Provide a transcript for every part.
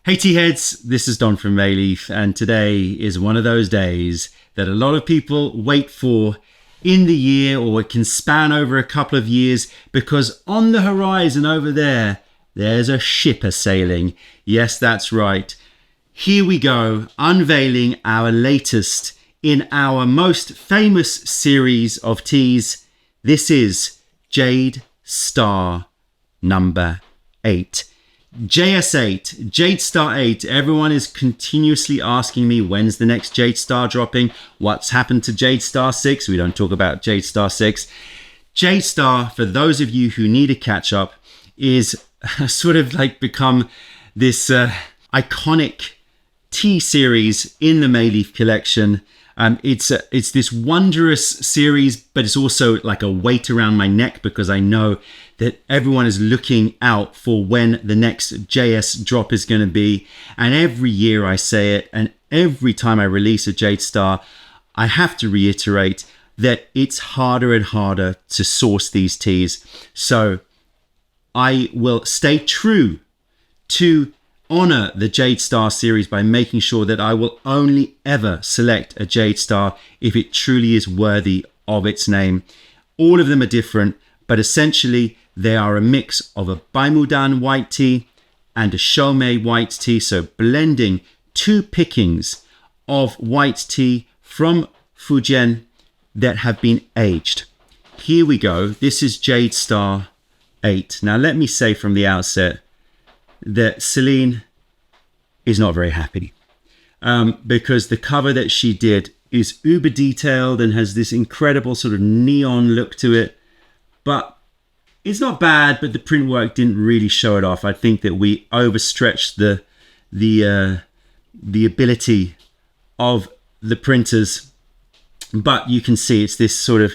Hey tea heads, this is Don from Mayleaf, and today is one of those days that a lot of people wait for in the year, or it can span over a couple of years, because on the horizon over there, there's a ship a-sailing. Yes, that's right. Here we go, unveiling our latest in our most famous series of teas. This is Jade Star number 8. JS8, Jade Star 8. Everyone is continuously asking me, when's the next Jade Star dropping? What's happened to Jade Star 6? We don't talk about Jade Star 6. Jade Star, for those of you who need a catch up, is sort of like become this iconic tea series in the Mayleaf collection. It's this wondrous series, but it's also like a weight around my neck because I know that everyone is looking out for when the next JS drop is going to be. And every year I say it, and every time I release a Jade Star, I have to reiterate that it's harder and harder to source these teas. So I will stay true to honor the Jade Star series by making sure that I will only ever select a Jade Star if it truly is worthy of its name. All of them are different, but essentially they are a mix of a Baimudan white tea and a Shomei white tea. So blending two pickings of white tea from Fujian that have been aged. Here we go. This is Jade Star 8. Now let me say from the outset that Celine is not very happy because the cover that she did is uber detailed and has this incredible sort of neon look to it. But it's not bad, but the print work didn't really show it off. I think that we overstretched the ability of the printers. But you can see it's this sort of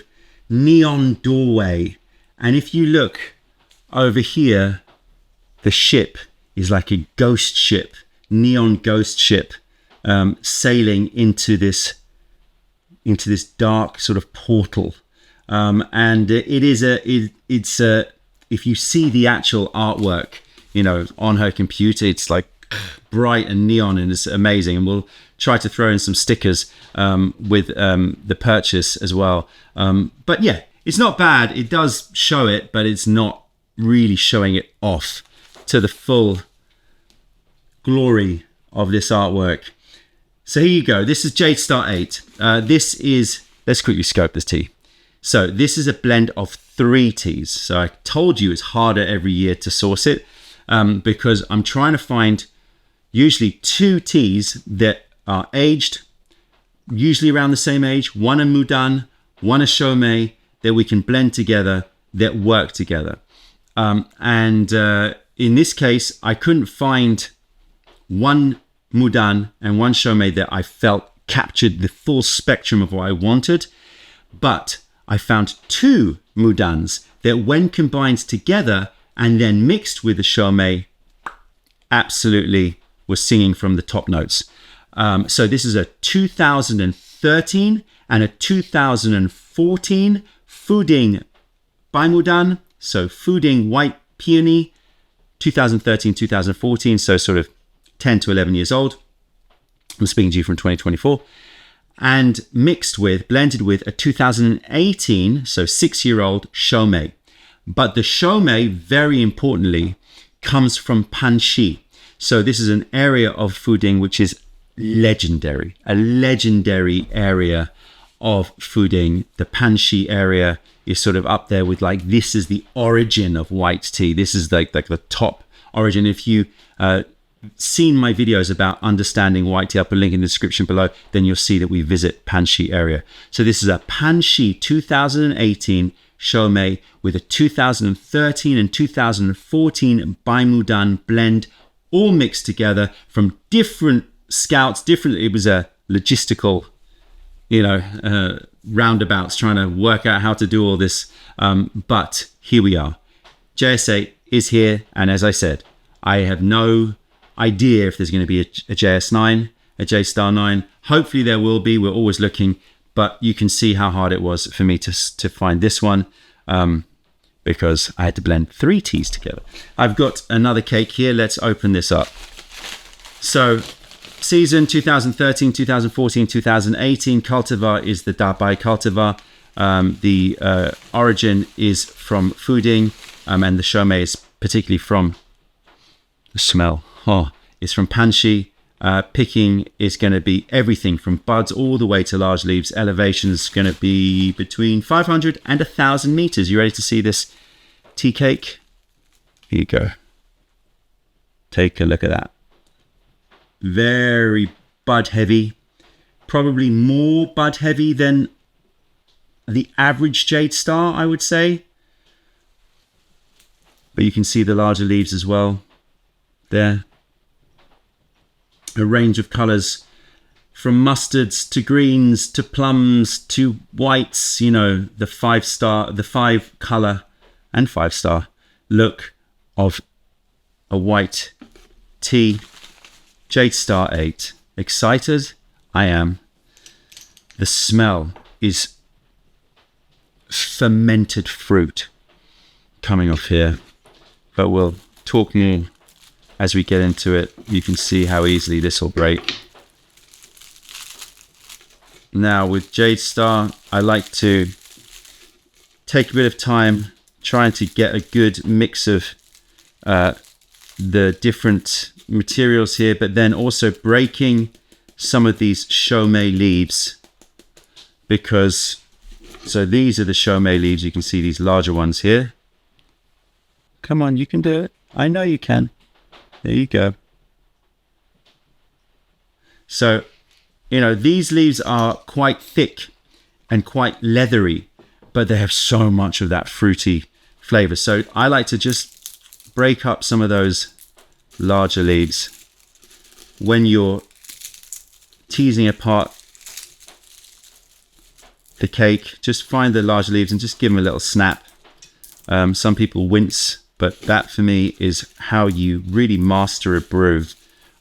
neon doorway. And if you look over here, the ship is like a ghost ship, neon ghost ship, sailing into this dark sort of portal. And it's if you see the actual artwork, on her computer, it's like bright and neon and it's amazing. And we'll try to throw in some stickers with the purchase as well. But yeah, it's not bad. It does show it, but it's not really showing it off to the full glory of this artwork. So here you go. This is Jade Star 8. Let's quickly scope this tea. So this is a blend of 3 teas. So I told you it's harder every year to source it because I'm trying to find usually 2 teas that are aged, usually around the same age, one a Mudan, one a Shomei, that we can blend together, that work together. And in this case, I couldn't find one Mudan and one Shomei that I felt captured the full spectrum of what I wanted. But I found 2 Mudans that when combined together and then mixed with the Shomei, absolutely was singing from the top notes. So this is a 2013 and a 2014 Fuding Baimudan. So Fuding White Peony, 2013, 2014. So sort of 10 to 11 years old. I'm speaking to you from 2024. And blended with a 2018, so 6-year-old Shomei. But the Shomei, very importantly, comes from Panxi. So this is an area of Fuding which is legendary, a legendary area of Fuding. The Panxi area is sort of up there with like, this is the origin of white tea. This is like the top origin. If you seen my videos about understanding white tea, I'll put a link in the description below, then you'll see that we visit Panxi area. So this is a Panxi 2018 Shomei with a 2013 and 2014 Baimudan blend, all mixed together from different scouts, it was a logistical, roundabouts trying to work out how to do all this. But here we are. JS8 is here. And as I said, I have no idea if there's going to be a JS9, a Jade Star 9. Hopefully there will be. We're always looking, but you can see how hard it was for me to find this one because I had to blend 3 teas together. I've got another cake here. Let's open this up. So season 2013, 2014, 2018 cultivar is the Dabai cultivar. The origin is from Fuding, and the Shomei is particularly from the smell. It's from Panshi. Picking is going to be everything from buds all the way to large leaves. Elevation is going to be between 500 and 1,000 meters. You ready to see this tea cake? Here you go. Take a look at that. Very bud heavy. Probably more bud heavy than the average Jade Star, I would say. But you can see the larger leaves as well there. A range of colors from mustards to greens to plums to whites, you know, the 5 color and 5-star look of a white tea. Jade Star 8. Excited? I am. The smell is fermented fruit coming off here, but we'll talk more as we get into it. You can see how easily this will break. Now with Jade Star, I like to take a bit of time trying to get a good mix of the different materials here, but then also breaking some of these Shomei leaves, because so these are the Shomei leaves. You can see these larger ones here. Come on, you can do it. I know you can. There you go. So, you know, these leaves are quite thick and quite leathery, but they have so much of that fruity flavor. So I like to just break up some of those larger leaves. When you're teasing apart the cake, just find the larger leaves and just give them a little snap. Some people wince, but that for me is how you really master a brew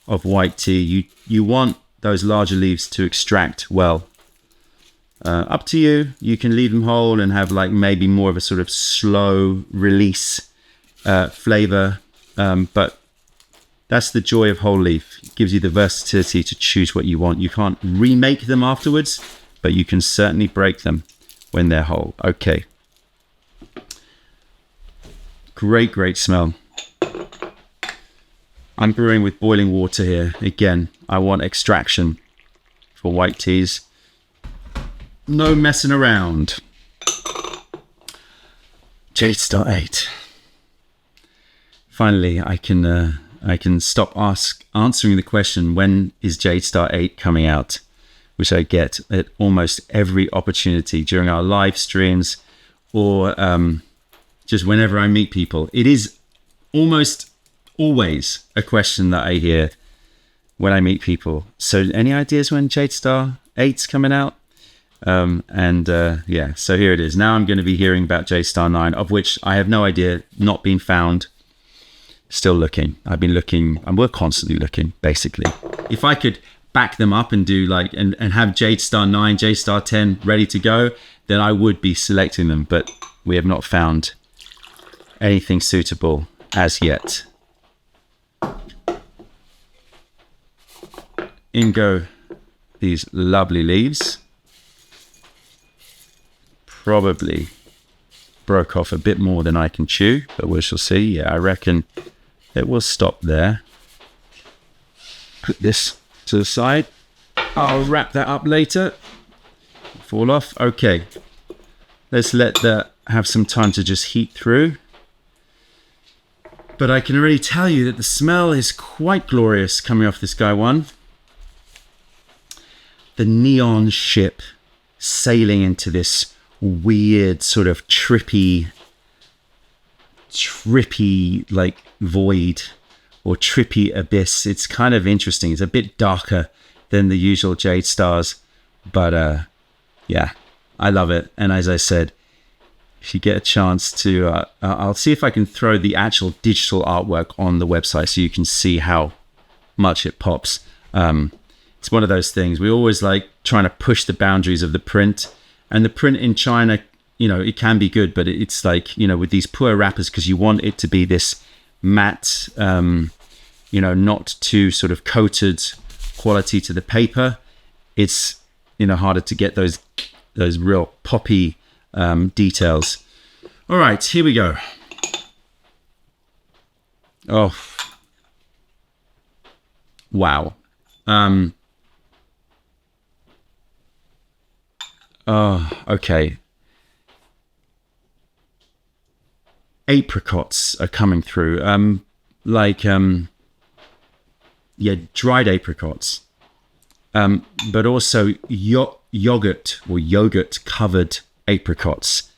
of white tea. You want those larger leaves to extract well. Up to you. You can leave them whole and have like maybe more of a sort of slow release flavor. But that's the joy of whole leaf. It gives you the versatility to choose what you want. You can't remake them afterwards, but you can certainly break them when they're whole. Okay. Great, great smell. I'm brewing with boiling water here. Again, I want extraction for white teas. No messing around. Jade Star 8. Finally, I can stop answering the question, when is Jade Star 8 coming out? Which I get at almost every opportunity during our live streams or just whenever I meet people. It is almost always a question that I hear when I meet people. So any ideas when Jade Star 8's coming out? Yeah, so here it is. Now I'm going to be hearing about Jade Star 9, of which I have no idea, not been found. Still looking. I've been looking, and we're constantly looking, basically. If I could back them up and do like, and have Jade Star 9, Jade Star 10 ready to go, then I would be selecting them, but we have not found anything suitable as yet. In go these lovely leaves. Probably broke off a bit more than I can chew, but we shall see. Yeah, I reckon it will stop there. Put this to the side. I'll wrap that up later. Fall off. Okay. Let's let that have some time to just heat through. But I can already tell you that the smell is quite glorious coming off this guy one. The neon ship sailing into this weird sort of trippy like void or trippy abyss. It's kind of interesting. It's a bit darker than the usual Jade Stars, but yeah, I love it. And as I said, if you get a chance to, I'll see if I can throw the actual digital artwork on the website so you can see how much it pops. It's one of those things. We always like trying to push the boundaries of the print, and the print in China, you know, it can be good, but it's like, you know, with these poor wrappers, because you want it to be this matte, not too sort of coated quality to the paper. It's, harder to get those real poppy details. All right, here we go. Oh, wow. Oh, okay. Apricots are coming through. Dried apricots. But also yogurt or yogurt covered apricots,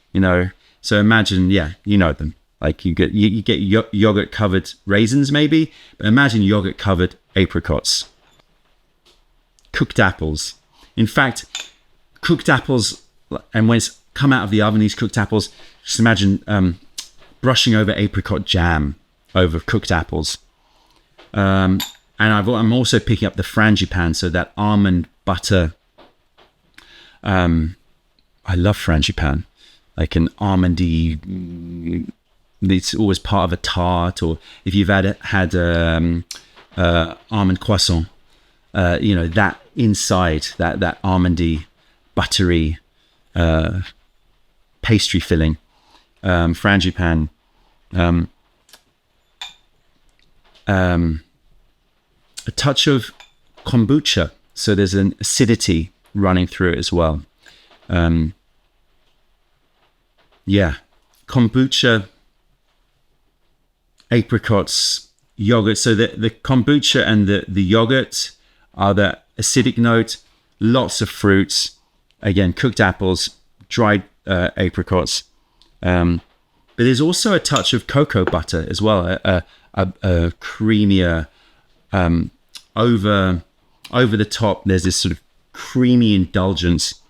So imagine, you know them. Like you get yogurt covered raisins maybe, but imagine yogurt covered apricots. Cooked apples. In fact, cooked apples, and when it's come out of the oven, these cooked apples, just imagine brushing over apricot jam over cooked apples. And I'm also picking up the frangipan, so that almond butter. I love frangipan, like an almondy. It's always part of a tart, or if you've had almond croissant, that inside that almondy, buttery pastry filling, frangipan. A touch of kombucha, so there's an acidity running through it as well. Kombucha, apricots, yogurt. So the kombucha and the yogurt are the acidic note. Lots of fruits, again, cooked apples, dried apricots. But there's also a touch of cocoa butter as well, a creamier. Over the top, there's this sort of creamy indulgence.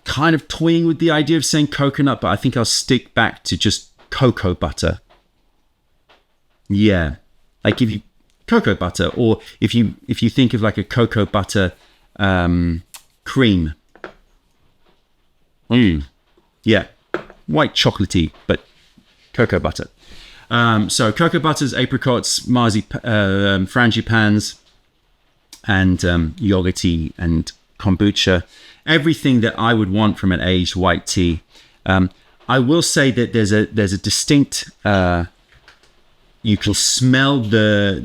Kind of toying with the idea of saying coconut, but I think I'll stick back to just cocoa butter. Yeah, like cocoa butter, or if you think of like a cocoa butter cream. Yeah, white chocolatey, but cocoa butter. So cocoa butters, apricots, frangipans, and yogurty and kombucha. Everything that I would want from an aged white tea. I will say that there's a distinct. You can smell the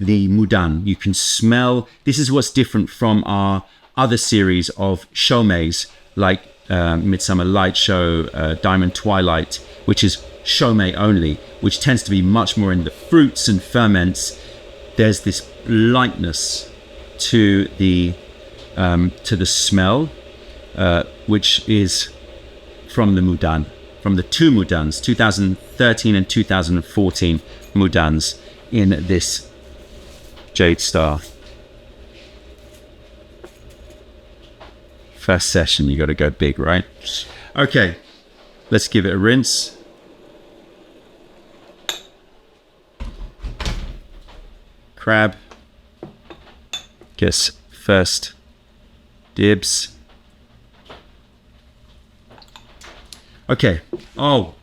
mudan. You can smell. This is what's different from our other series of shomais, like Midsummer Light Show, Diamond Twilight, which is shomei only, which tends to be much more in the fruits and ferments. There's this lightness to the smell, which is from the mudan, from the two mudans, 2013 and 2014 mudans in this Jade Star. First session, you got to go big, right? Okay, let's give it a rinse. Crab. Guess first dibs. Okay. Oh.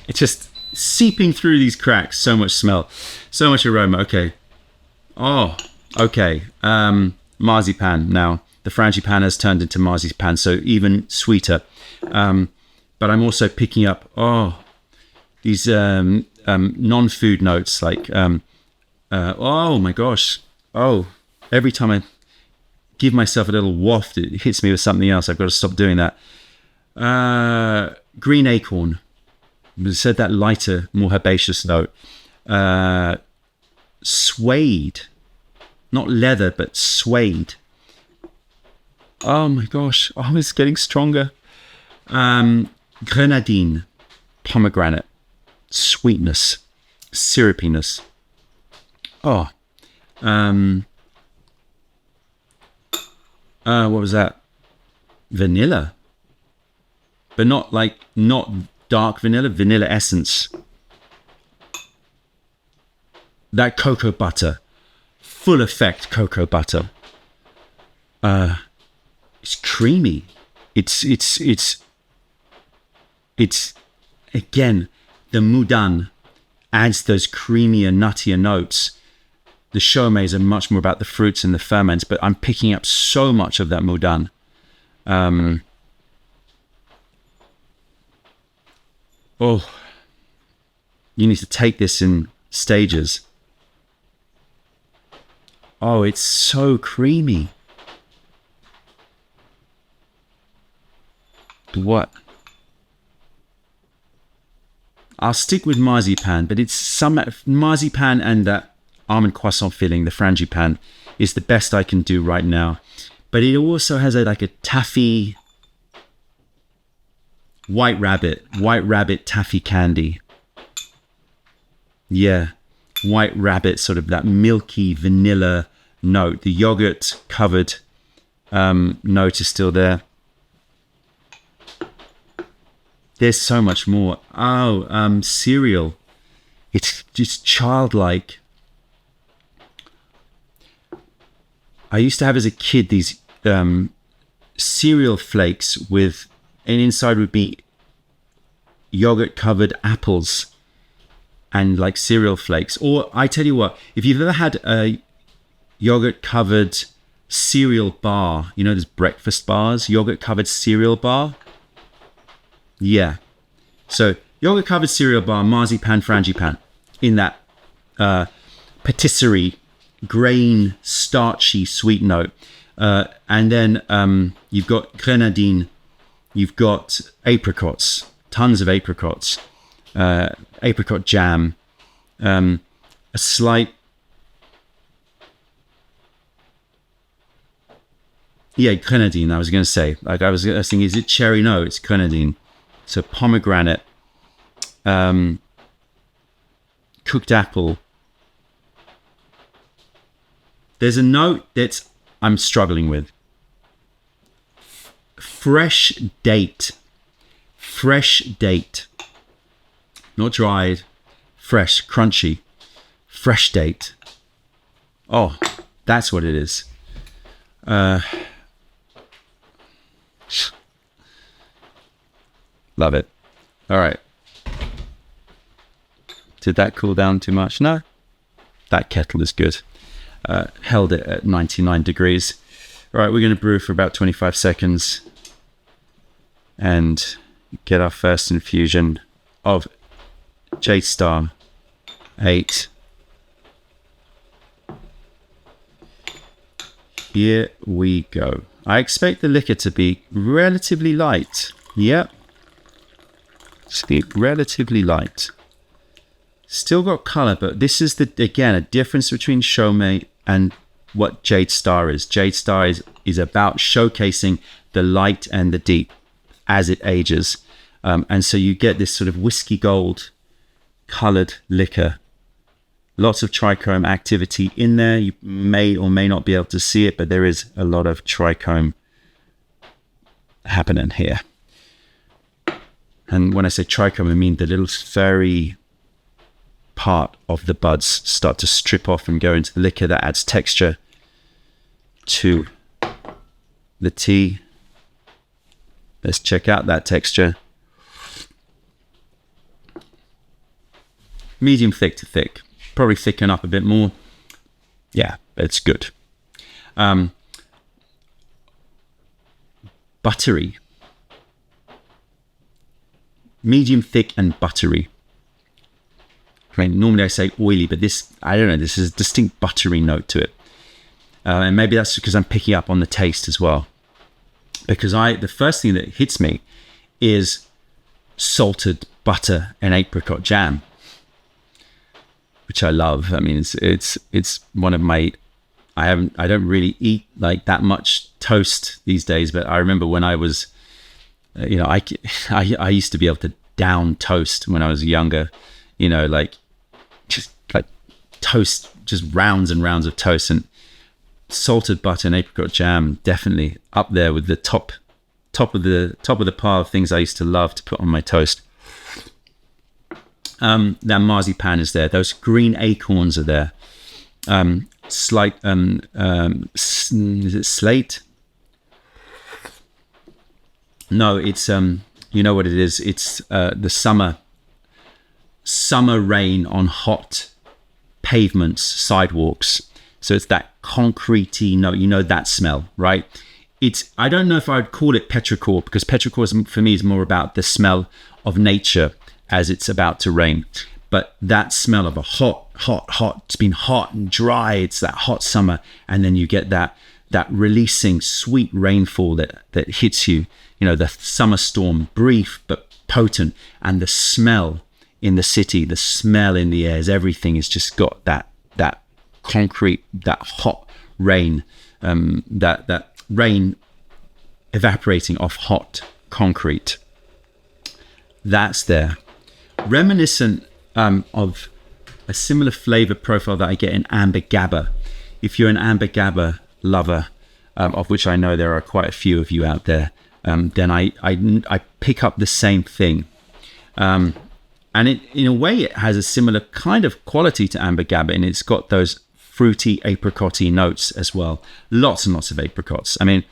It's just seeping through these cracks. So much smell. So much aroma. Okay. Oh. Okay. Marzipan now. The frangipan has turned into marzipan, so even sweeter. But I'm also picking up, these non-food notes, like, oh my gosh. Oh, every time I give myself a little waft, it hits me with something else. I've got to stop doing that. Green acorn. I said that lighter, more herbaceous note. Suede. Not leather, but suede. Oh my gosh. Oh, it's getting stronger. Grenadine. Pomegranate. Sweetness. Syrupiness. Oh. What was that? Vanilla. But not dark vanilla. Vanilla essence. That cocoa butter. Full effect cocoa butter. It's creamy. It's again the mudan, adds those creamier, nuttier notes. The Chaumes are much more about the fruits and the ferments, but I'm picking up so much of that Moudan. Oh, you need to take this in stages. Oh, it's so creamy. What? I'll stick with marzipan, but it's some marzipan and that almond croissant filling, the frangipane, is the best I can do right now. But it also has like a taffy, white rabbit taffy candy. Yeah, white rabbit, sort of that milky vanilla note. The yogurt covered note is still there. There's so much more. Oh, cereal. It's just childlike. I used to have as a kid these cereal flakes with, and inside would be yogurt covered apples and like cereal flakes. Or I tell you what, if you've ever had a yogurt covered cereal bar, you know, those breakfast bars, yogurt covered cereal bar. Yeah. So yogurt covered cereal bar, marzipan, frangipane in that patisserie, grain, starchy, sweet note. And then you've got grenadine, you've got apricots, tons of apricots, apricot jam, a slight... Yeah, grenadine, I was going to say. Like I was thinking, is it cherry? No, it's grenadine. So pomegranate, cooked apple. There's a note that I'm struggling with. Fresh date. Fresh date. Not dried. Fresh, crunchy. Fresh date. Oh, that's what it is. Love it. All right. Did that cool down too much? No. That kettle is good. Held it at 99 degrees. All right, we're going to brew for about 25 seconds and get our first infusion of Jade Star 8. Here we go. I expect the liquor to be relatively light. Yep. Relatively light. Still got color, but this is again a difference between Chaume and what Jade Star is. Jade Star is about showcasing the light and the deep as it ages, and so you get this sort of whiskey gold colored liquor. Lots of trichome activity in there. You may or may not be able to see it, but there is a lot of trichome happening here. And when I say trichome, I mean the little furry part of the buds start to strip off and go into the liquor. That adds texture to the tea. Let's check out that texture. Medium thick to thick. Probably thicken up a bit more. Yeah, it's good. Buttery. Medium thick and buttery. I mean, normally I say oily, but this, I don't know, this is a distinct buttery note to it. And maybe that's because I'm picking up on the taste as well. Because the first thing that hits me is salted butter and apricot jam, which I love. I mean, it's one of my, I don't really eat like that much toast these days, but I remember when I was, you know, I used to be able to down toast when I was younger, you know, like just like toast, just rounds and rounds of toast, and salted butter and apricot jam definitely up there with the top of the pile of things I used to love to put on my toast. That marzipan is there. Those green acorns are there. Slight, is it slate? No, it's you know what it is. It's the summer summer rain on hot pavements, sidewalks. So it's that concretey note, that smell, right? I don't know if I'd call it petrichor, because petrichor for me is more about the smell of nature as it's about to rain. But that smell of a hot, it's been hot and dry, it's that hot summer, and then you get that releasing sweet rainfall that hits you, the summer storm, brief but potent, and the smell in the city, the smell in the airs, everything has just got that concrete, that hot rain, that rain evaporating off hot concrete. That's there. Reminiscent of a similar flavor profile that I get in Amber Gabba. If you're an Amber Gabba lover, of which I know there are quite a few of you out there, then I pick up the same thing. And in a way, it has a similar kind of quality to Amber Gabba, and it's got those fruity, apricot-y notes as well. Lots and lots of apricots. I mean,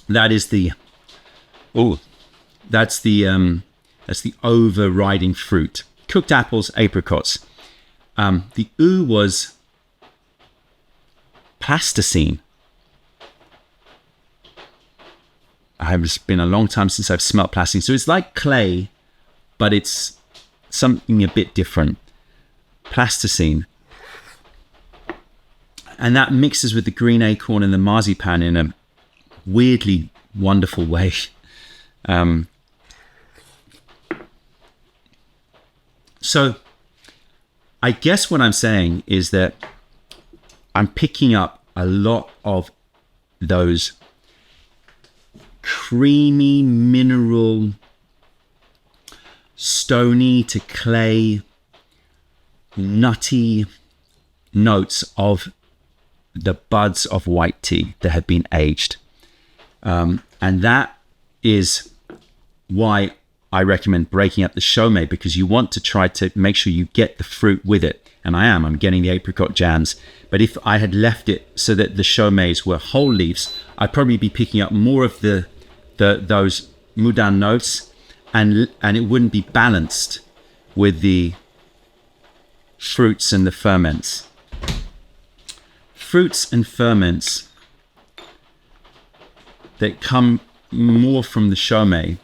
that's the overriding fruit. Cooked apples, apricots. The ooh was plasticine. It's been a long time since I've smelled plasticine. So it's like clay, but it's something a bit different. Plasticine. And that mixes with the green acorn and the marzipan in a weirdly wonderful way. So I guess what I'm saying is that I'm picking up a lot of those creamy, mineral, stony to clay, nutty notes of the buds of white tea that have been aged. And that is why I recommend breaking up the Chaumet, because you want to try to make sure you get the fruit with it. And I'm getting the apricot jams. But if I had left it so that the Chaumets were whole leaves, I'd probably be picking up more of those Moudin notes, and it wouldn't be balanced with the fruits and the ferments. Fruits and ferments that come more from the Chaumet.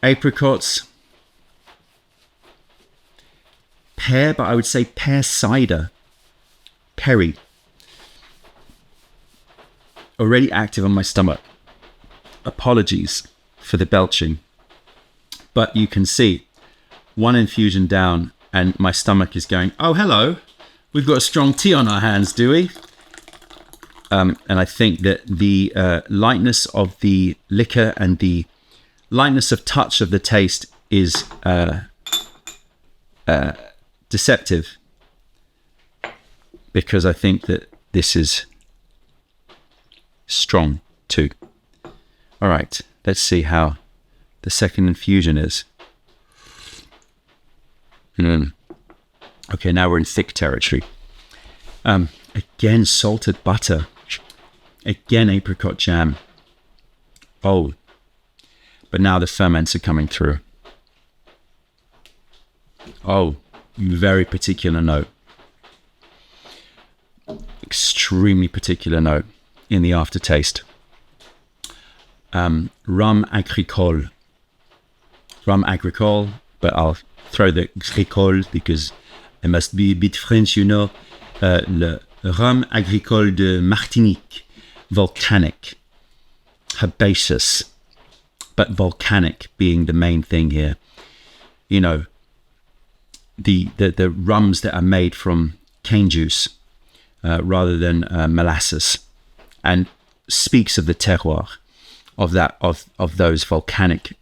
Apricots, pear, but I would say pear cider, perry. Already active on my stomach. Apologies for the belching, but you can see one infusion down and my stomach is going, oh, hello, we've got a strong tea on our hands, do we? And I think that the lightness of the liquor and the lightness of touch of the taste is deceptive, because I think that this is strong too. All right, let's see how the second infusion is. Okay, now we're in thick territory. Again, salted butter. Again, apricot jam. Oh, but now the ferments are coming through. Oh, very particular note. Extremely particular note in the aftertaste. Rum agricole. Rum agricole, but I'll throw the agricole because I must be a bit French, Le rhum agricole de Martinique. Volcanic. Herbaceous. But volcanic being the main thing here. The rums that are made from cane juice rather than molasses, and speaks of the terroir of those volcanic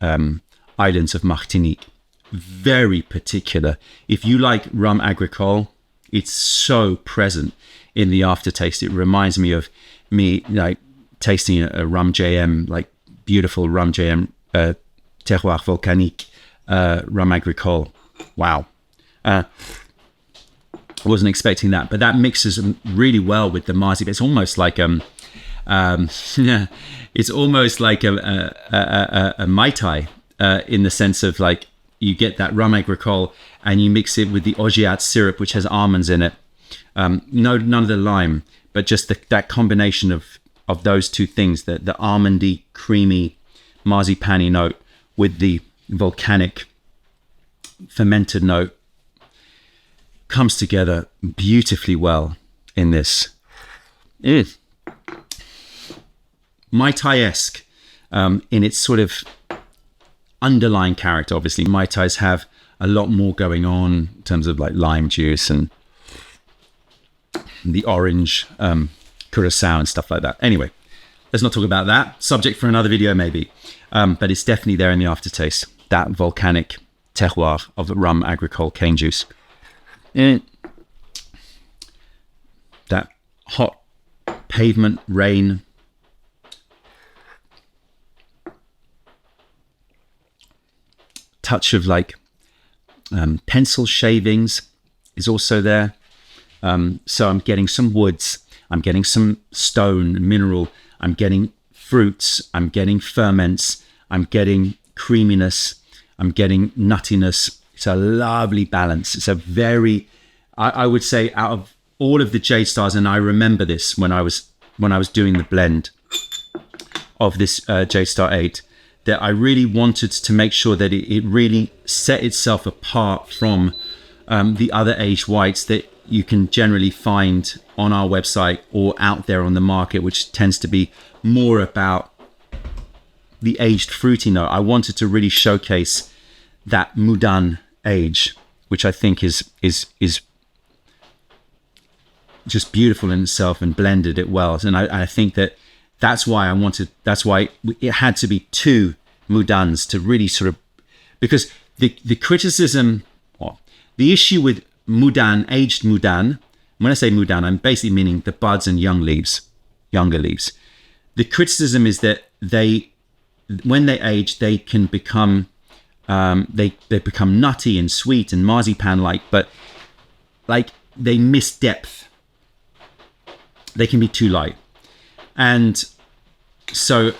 islands of Martinique. Very particular. If you like rum agricole, it's so present in the aftertaste. It reminds me of me like tasting a rum JM, like beautiful rum JM, terroir volcanique, rum agricole. Wow. I wasn't expecting that, but that mixes really well with the marzipan. It's almost like it's almost like a Mai Tai in the sense of like you get that rum agricole and you mix it with the orgeat syrup, which has almonds in it. None of the lime, but just that combination of those two things, the almondy, creamy, marzipan-y note with the volcanic fermented note, comes together beautifully well in this. It is Mai Tai-esque in its sort of underlying character. Obviously, Mai Tais have a lot more going on in terms of like lime juice and the orange curacao and stuff like that. Anyway, let's not talk about that. Subject for another video maybe. But it's definitely there in the aftertaste. That volcanic terroir of rum agricole cane juice. And that hot pavement rain. Touch of like pencil shavings is also there. So I'm getting some woods, I'm getting some stone, mineral, I'm getting fruits, I'm getting ferments, I'm getting creaminess, I'm getting nuttiness. It's a lovely balance. It's a very, I would say, out of all of the Jade Stars, and I remember this when I was doing the blend of this Jade Star 8, that I really wanted to make sure that it really set itself apart from the other aged whites that you can generally find on our website or out there on the market, which tends to be more about the aged fruity note. I wanted to really showcase that Mudan age, which I think is just beautiful in itself and blended it well. And I think that's why it had to be two Mudans to really sort of, because the criticism, or the issue with Mudan, aged Mudan, when I say Mudan, I'm basically meaning the buds and younger leaves. The criticism is that when they age, they can become, they become nutty and sweet and marzipan-like, but like they miss depth. They can be too light. And so,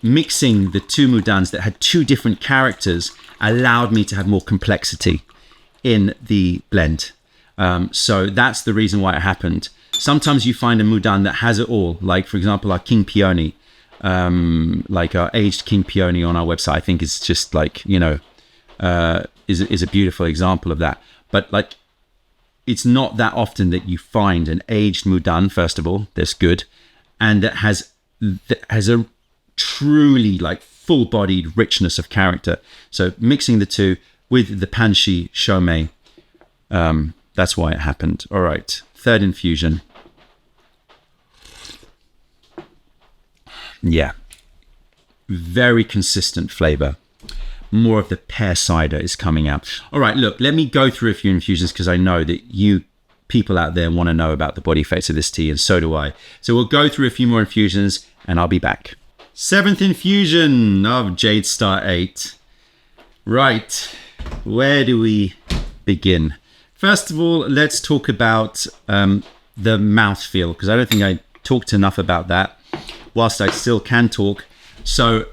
mixing the two Mudans that had two different characters allowed me to have more complexity in the blend. So that's the reason why it happened. Sometimes you find a Mudan that has it all, like for example our King Peony, like our aged King Peony on our website. I think is just like is a beautiful example of that. But like, it's not that often that you find an aged Mudan, first of all, that's good, and that has a truly like full-bodied richness of character. So mixing the two with the Panshi Shomei, that's why it happened. All right, third infusion. Yeah, very consistent flavor. More of the pear cider is coming out. All right, look, let me go through a few infusions because I know that you people out there want to know about the body effects of this tea, and so do I. So we'll go through a few more infusions and I'll be back. Seventh infusion of Jade Star 8. Right, where do we begin? First of all, let's talk about the mouthfeel, because I don't think I talked enough about that, whilst I still can talk. So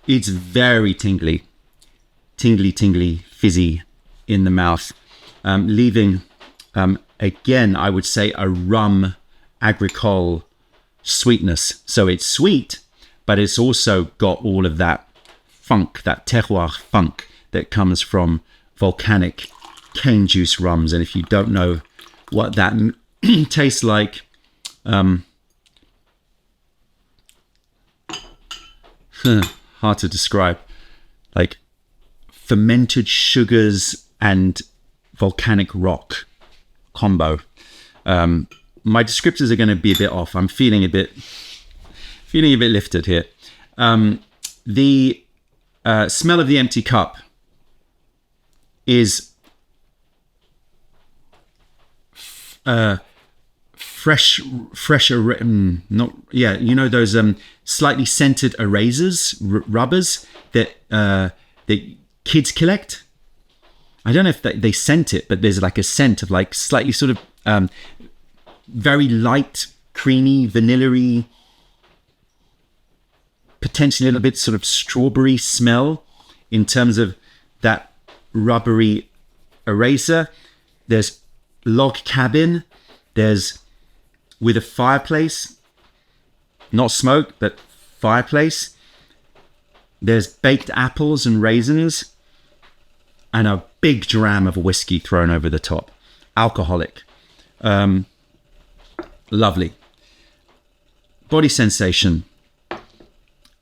it's very tingly, fizzy in the mouth, leaving, again, I would say a rum agricole sweetness. So it's sweet, but it's also got all of that funk, that terroir funk that comes from volcanic cane juice rums. And if you don't know what that tastes like, hard to describe, like fermented sugars and volcanic rock combo. My descriptors are going to be a bit off. I'm feeling a bit lifted here. The smell of the empty cup is fresher. Not those slightly scented erasers, rubbers that kids collect. I don't know if they scent it, but there's like a scent of like slightly sort of very light, creamy, vanilla-y potentially a little bit sort of strawberry smell in terms of that rubbery eraser. There's log cabin. There's with a fireplace, not smoke, but fireplace. There's baked apples and raisins and a big dram of whiskey thrown over the top. Alcoholic. Lovely. Body sensation.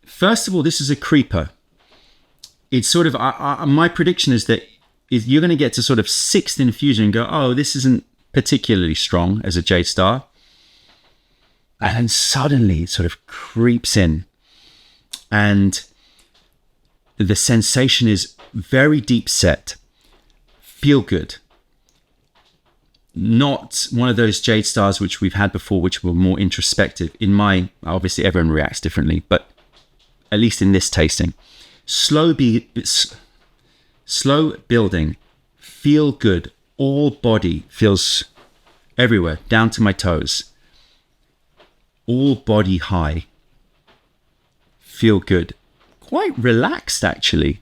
First of all, this is a creeper. It's sort of, my prediction is that you're going to get to sort of 6th infusion and go, oh, this isn't particularly strong as a Jade Star. And then suddenly it sort of creeps in. And the sensation is very deep set. Feel good. Not one of those Jade Stars which we've had before, which were more introspective. Obviously everyone reacts differently, but at least in this tasting. Slow building, feel good, all body feels everywhere, down to my toes. All body high, feel good, quite relaxed actually,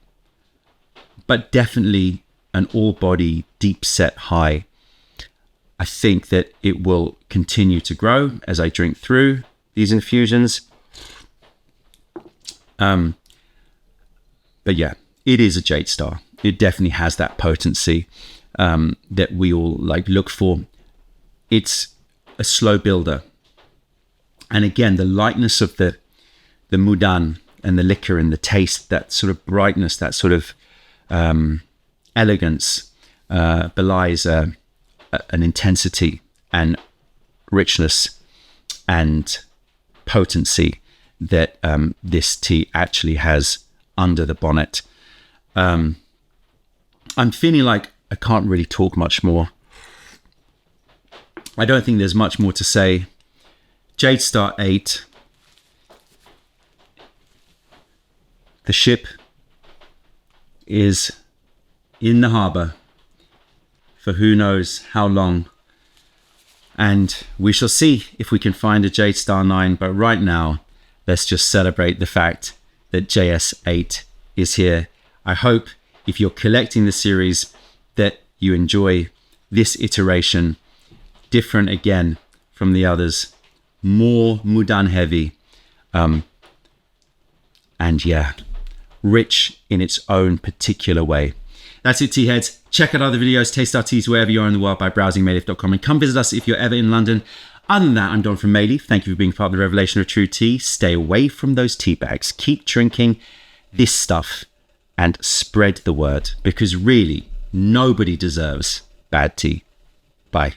but definitely an all body deep set high. I think that it will continue to grow as I drink through these infusions. But yeah, it is a Jade Star. It definitely has that potency that we all look for. It's a slow builder. And again, the lightness of the Mudan and the liquor and the taste, that sort of brightness, that sort of elegance belies an intensity and richness and potency that this tea actually has under the bonnet. I'm feeling like I can't really talk much more. I don't think there's much more to say. Jade Star 8. The ship is in the harbour for who knows how long. And we shall see if we can find a Jade Star 9. But right now, let's just celebrate the fact that JS8 is here. I hope if you're collecting the series that you enjoy this iteration, different again from the others, more Mudan heavy, and yeah, rich in its own particular way. That's it, tea heads. Check out other videos, taste our teas wherever you are in the world by browsing mayleaf.com, and come visit us if you're ever in London. Other than that, I'm Don from Mayleaf. Thank you for being part of the revelation of true tea. Stay away from those tea bags. Keep drinking this stuff and spread the word, because really nobody deserves bad tea. Bye.